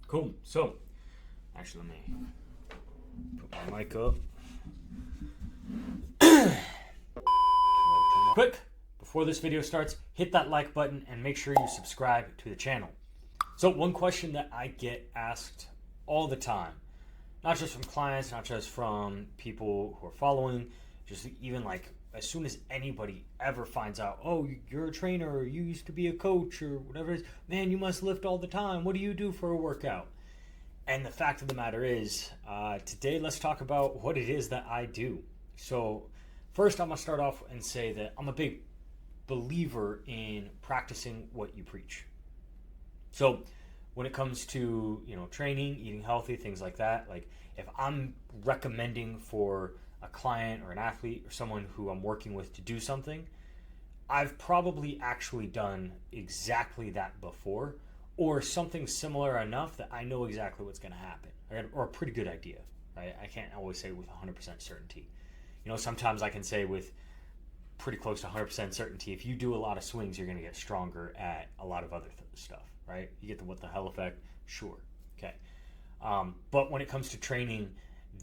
Cool. So, actually, let me put my mic up. Quick, before this video starts, hit that like button and make sure you subscribe to the channel. So, one question that I get asked all the time, not just from clients, not just from people who are following, just even like as soon as anybody ever finds out, oh, you're a trainer, or you used to be a coach, or whatever it is, man, you must lift all the time. What do you do for a workout? And the fact of the matter is, today let's talk about what it is that I do. So first, I'm going to start off and say that I'm a big believer in practicing what you preach. So when it comes to, training, eating healthy, things like that, like if I'm recommending for a client or an athlete or someone who I'm working with to do something, I've probably actually done exactly that before, or something similar enough that I know exactly what's going to happen, or a pretty good idea, right? I can't always say with 100% certainty. Sometimes I can say with pretty close to 100% certainty, if you do a lot of swings, you're going to get stronger at a lot of other stuff, right? You get the what the hell effect, sure, okay. But when it comes to training,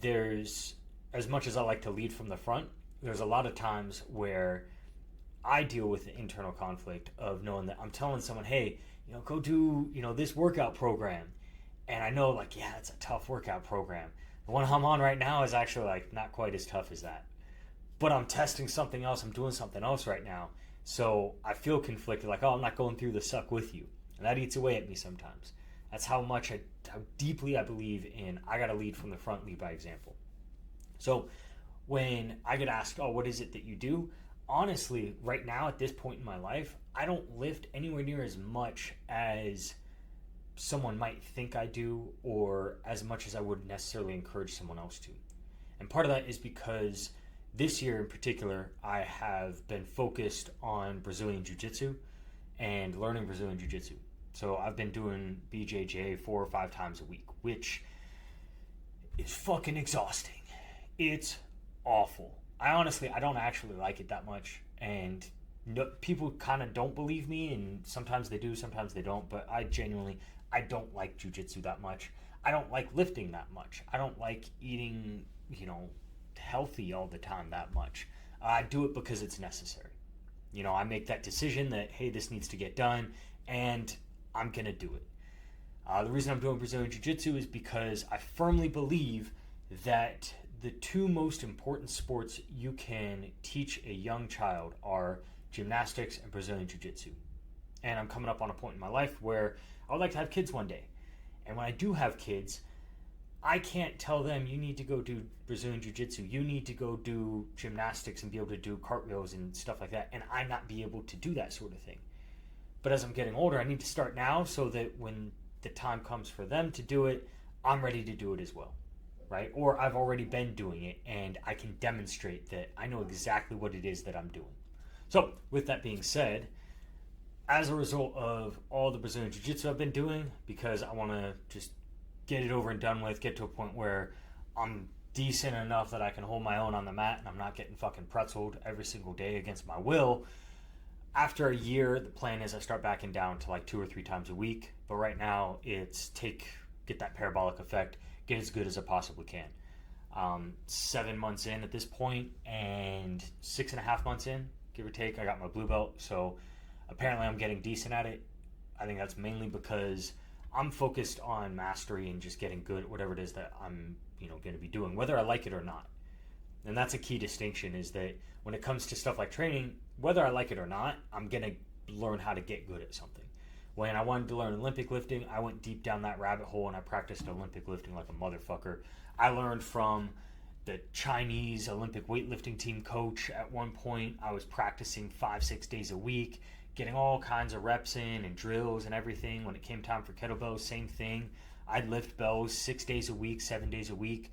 there's, as much as I like to lead from the front, there's a lot of times where I deal with the internal conflict of knowing that I'm telling someone, hey, go do, this workout program. And I know, like, yeah, it's a tough workout program. The one I'm on right now is actually, like, not quite as tough as that. But I'm testing something else. I'm doing something else right now. So I feel conflicted, like, oh, I'm not going through the suck with you. And that eats away at me sometimes. That's how deeply I believe in, I got to lead from the front, lead by example. So when I get asked, oh, what is it that you do? Honestly, right now at this point in my life, I don't lift anywhere near as much as someone might think I do, or as much as I would necessarily encourage someone else to. And part of that is because this year in particular, I have been focused on Brazilian Jiu-Jitsu and learning Brazilian Jiu-Jitsu. So I've been doing BJJ 4 or 5 times a week, which is fucking exhausting. It's awful. I don't actually like it that much, and people kind of don't believe me, and sometimes they do, sometimes they don't, but I don't like jiu-jitsu that much. I don't like lifting that much. I don't like eating, healthy all the time that much. I do it because it's necessary. I make that decision that, hey, this needs to get done, and I'm going to do it. The reason I'm doing Brazilian Jiu-Jitsu is because I firmly believe that the 2 most important sports you can teach a young child are gymnastics and Brazilian Jiu-Jitsu. And I'm coming up on a point in my life where I would like to have kids one day. And when I do have kids, I can't tell them, you need to go do Brazilian Jiu-Jitsu, you need to go do gymnastics and be able to do cartwheels and stuff like that, and I not be able to do that sort of thing. But as I'm getting older, I need to start now so that when the time comes for them to do it, I'm ready to do it as well. Right? Or I've already been doing it and I can demonstrate that I know exactly what it is that I'm doing. So with that being said, as a result of all the Brazilian Jiu-Jitsu I've been doing, because I want to just get it over and done with, get to a point where I'm decent enough that I can hold my own on the mat and I'm not getting fucking pretzeled every single day against my will. After a year, the plan is I start backing down to like 2 or 3 times a week. But right now it's get that parabolic effect, get as good as I possibly can. 7 months in at this point, and 6.5 months in, give or take, I got my blue belt. So apparently I'm getting decent at it. I think that's mainly because I'm focused on mastery and just getting good at whatever it is that I'm, going to be doing, whether I like it or not. And that's a key distinction, is that when it comes to stuff like training, whether I like it or not, I'm going to learn how to get good at something. When I wanted to learn Olympic lifting, I went deep down that rabbit hole and I practiced Olympic lifting like a motherfucker. I learned from the Chinese Olympic weightlifting team coach at one point. I was practicing 5-6 days a week, getting all kinds of reps in and drills and everything. When it came time for kettlebells, same thing. I'd lift bells 6 days a week, 7 days a week.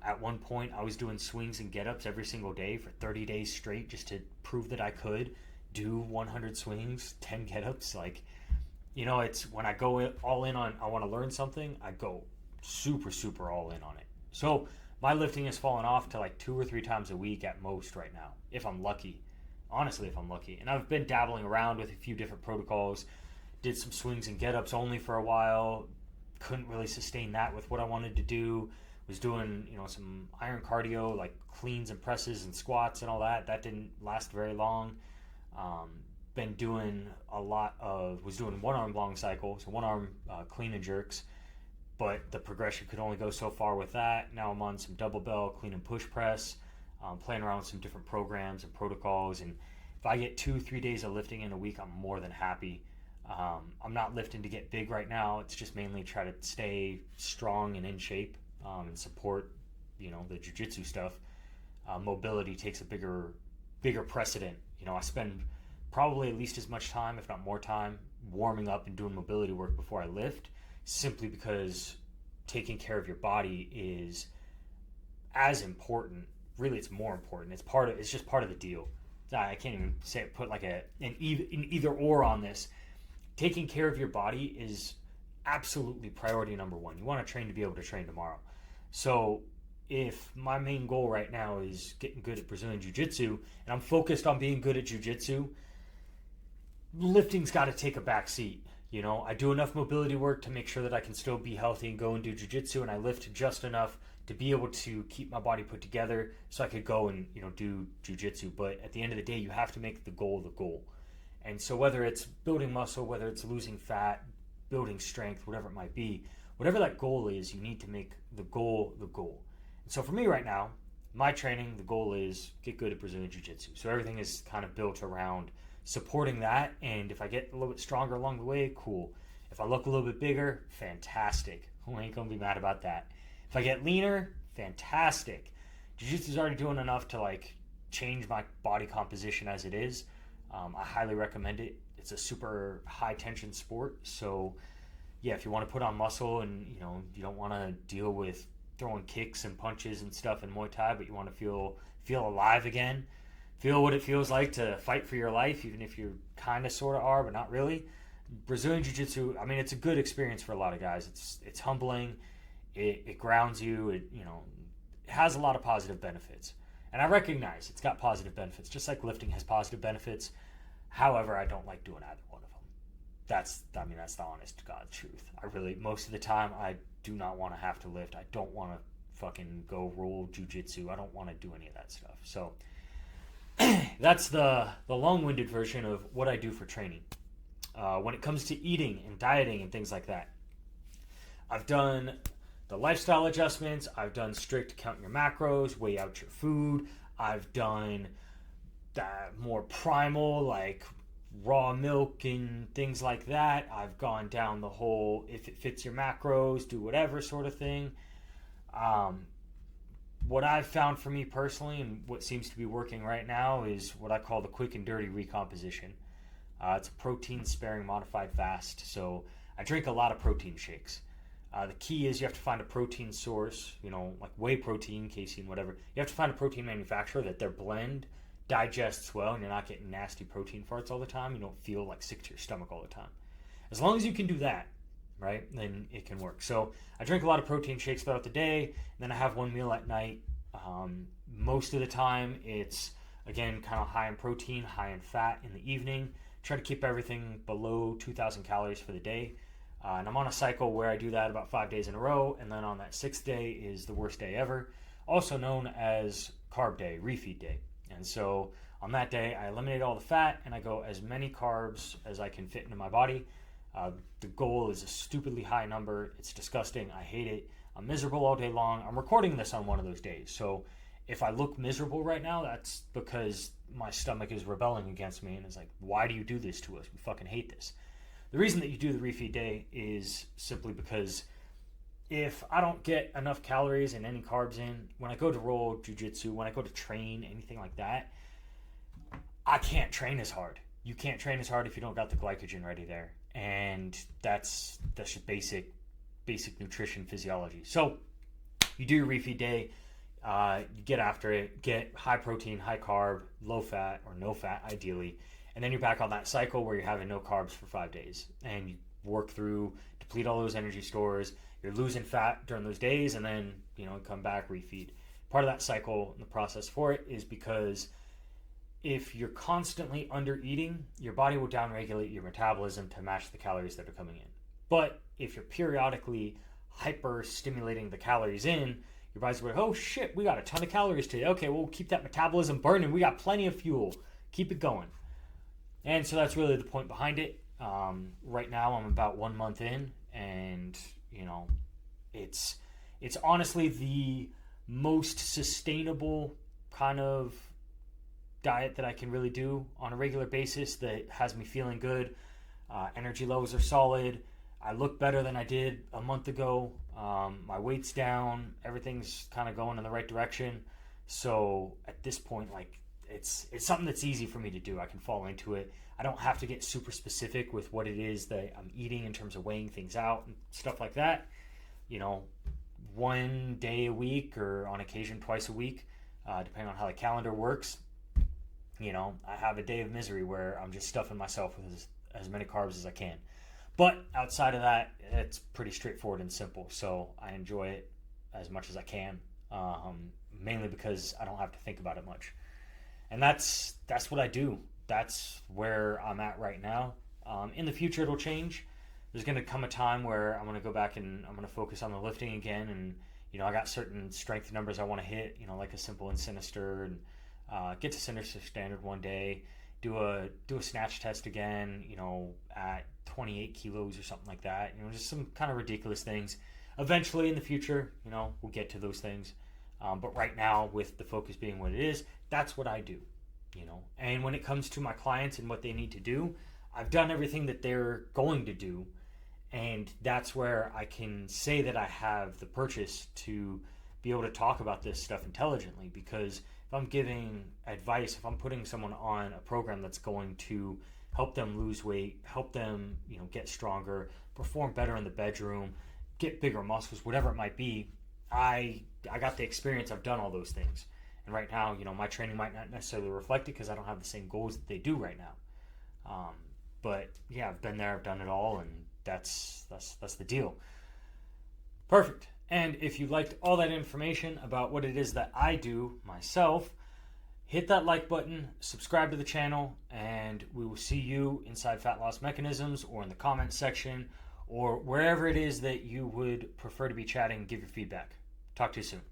At one point, I was doing swings and get-ups every single day for 30 days straight just to prove that I could do 100 swings, 10 get-ups. It's when I go all in on I want to learn something, I go super, super all in on it. So my lifting has fallen off to like 2 or 3 times a week at most right now, if I'm lucky. Honestly, if I'm lucky. And I've been dabbling around with a few different protocols, did some swings and get-ups only for a while, couldn't really sustain that with what I wanted to do. Was doing, some iron cardio, like cleans and presses and squats and all that. That didn't last very long. Been doing was doing one arm long cycle, so one arm clean and jerks, but the progression could only go so far with that. Now I'm on some double bell, clean and push press, playing around with some different programs and protocols. And if I get 2-3 days of lifting in a week, I'm more than happy. I'm not lifting to get big right now. It's just mainly try to stay strong and in shape, and support, the jiu-jitsu stuff. Mobility takes a bigger precedent. I spend probably at least as much time, if not more time, warming up and doing mobility work before I lift, simply because taking care of your body is as important. Really, it's more important. It's just part of the deal. I can't even put like an either or on this. Taking care of your body is absolutely priority number one. You want to train to be able to train tomorrow. So if my main goal right now is getting good at Brazilian Jiu-Jitsu, and I'm focused on being good at Jiu-Jitsu, lifting's got to take a back seat. I do enough mobility work to make sure that I can still be healthy and go and do Jiu-Jitsu, and I lift just enough to be able to keep my body put together so I could go and do Jiu-Jitsu. But at the end of the day, you have to make the goal. And so whether it's building muscle, whether it's losing fat, building strength, whatever it might be, whatever that goal is, you need to make the goal the goal. And so for me right now, my training, the goal is get good at Brazilian Jiu-Jitsu. So everything is kind of built around supporting that. And if I get a little bit stronger along the way, cool. If I look a little bit bigger, fantastic. I ain't going to be mad about that. If I get leaner, fantastic. Jiu-Jitsu is already doing enough to change my body composition as it is. I highly recommend it. It's a super high tension sport. So yeah, if you want to put on muscle and you don't want to deal with throwing kicks and punches and stuff in Muay Thai, but you want to feel alive again, feel what it feels like to fight for your life, even if you kind of sort of are, but not really. Brazilian Jiu-Jitsu, it's a good experience for a lot of guys. It's humbling. It grounds you. It has a lot of positive benefits. And I recognize it's got positive benefits, just like lifting has positive benefits. However, I don't like doing either one of them. That's the honest to God truth. Most of the time, I do not want to have to lift. I don't want to fucking go roll jiu-jitsu. I don't want to do any of that stuff. So that's the long-winded version of what I do for training. When it comes to eating and dieting and things like that, I've done the lifestyle adjustments. I've done strict count your macros, weigh out your food. I've done that more primal, like raw milk and things like that. I've gone down the whole if it fits your macros, do whatever sort of thing. What I've found for me personally, and what seems to be working right now, is what I call the quick and dirty recomposition. It's a protein sparing modified fast. So I drink a lot of protein shakes. The key is you have to find a protein source, like whey protein, casein, whatever. You have to find a protein manufacturer that their blend digests well and you're not getting nasty protein farts all the time. You don't feel sick to your stomach all the time. As long as you can do that, right, then it can work. So I drink a lot of protein shakes throughout the day, and then I have one meal at night. Most of the time it's, again, kind of high in protein, high in fat in the evening. Try to keep everything below 2,000 calories for the day. And I'm on a cycle where I do that about 5 days in a row, and then on that 6th day is the worst day ever, also known as carb day, refeed day. And so on that day, I eliminate all the fat, and I go as many carbs as I can fit into my body. The goal is a stupidly high number. It's disgusting. I hate it. I'm miserable all day long. I'm recording this on one of those days. So if I look miserable right now, that's because my stomach is rebelling against me and is like, why do you do this to us? We fucking hate this. The reason that you do the refeed day is simply because if I don't get enough calories and any carbs in, when I go to roll jiu-jitsu, when I go to train, anything like that, I can't train as hard. You can't train as hard if you don't got the glycogen ready there. And that's just basic nutrition physiology. So you do your refeed day, you get after it, get high protein, high carb, low fat, or no fat ideally. And then you're back on that cycle where you're having no carbs for 5 days. And you work through, deplete all those energy stores. You're losing fat during those days, and then, come back, refeed. Part of that cycle and the process for it is because if you're constantly under eating, your body will downregulate your metabolism to match the calories that are coming in. But if you're periodically hyper stimulating the calories in, your body's like, oh shit, we got a ton of calories today. Okay, we'll keep that metabolism burning. We got plenty of fuel. Keep it going. And so that's really the point behind it. Right now I'm about 1 month in, and it's honestly the most sustainable kind of diet that I can really do on a regular basis that has me feeling good. Energy levels are solid. I look better than I did a month ago. My weight's down. Everything's kind of going in the right direction. So at this point, it's something that's easy for me to do. I can fall into it. I don't have to get super specific with what it is that I'm eating in terms of weighing things out and stuff like that. 1 day a week, or on occasion twice a week, depending on how the calendar works. I have a day of misery where I'm just stuffing myself with as many carbs as I can. But outside of that, it's pretty straightforward and simple. So I enjoy it as much as I can, mainly because I don't have to think about it much. And that's what I do. That's where I'm at right now. In the future, it'll change. There's going to come a time where I'm going to go back and I'm going to focus on the lifting again. And, I got certain strength numbers I want to hit, like a simple and Sinister, and get to Sinister standard one day, do a snatch test again, at 28 kilos or something like that. Just some kind of ridiculous things. Eventually in the future, we'll get to those things. But right now, with the focus being what it is, that's what I do. And when it comes to my clients and what they need to do, I've done everything that they're going to do. And that's where I can say that I have the purchase to be able to talk about this stuff intelligently. Because if I'm giving advice, if I'm putting someone on a program that's going to help them lose weight, help them, get stronger, perform better in the bedroom, get bigger muscles, whatever it might be, I got the experience. I've done all those things. And right now, my training might not necessarily reflect it because I don't have the same goals that they do right now. But yeah, I've been there, I've done it all, and that's the deal. Perfect. And if you liked all that information about what it is that I do myself, hit that like button, subscribe to the channel, and we will see you inside Fat Loss Mechanisms, or in the comments section, or wherever it is that you would prefer to be chatting. Give your feedback. Talk to you soon.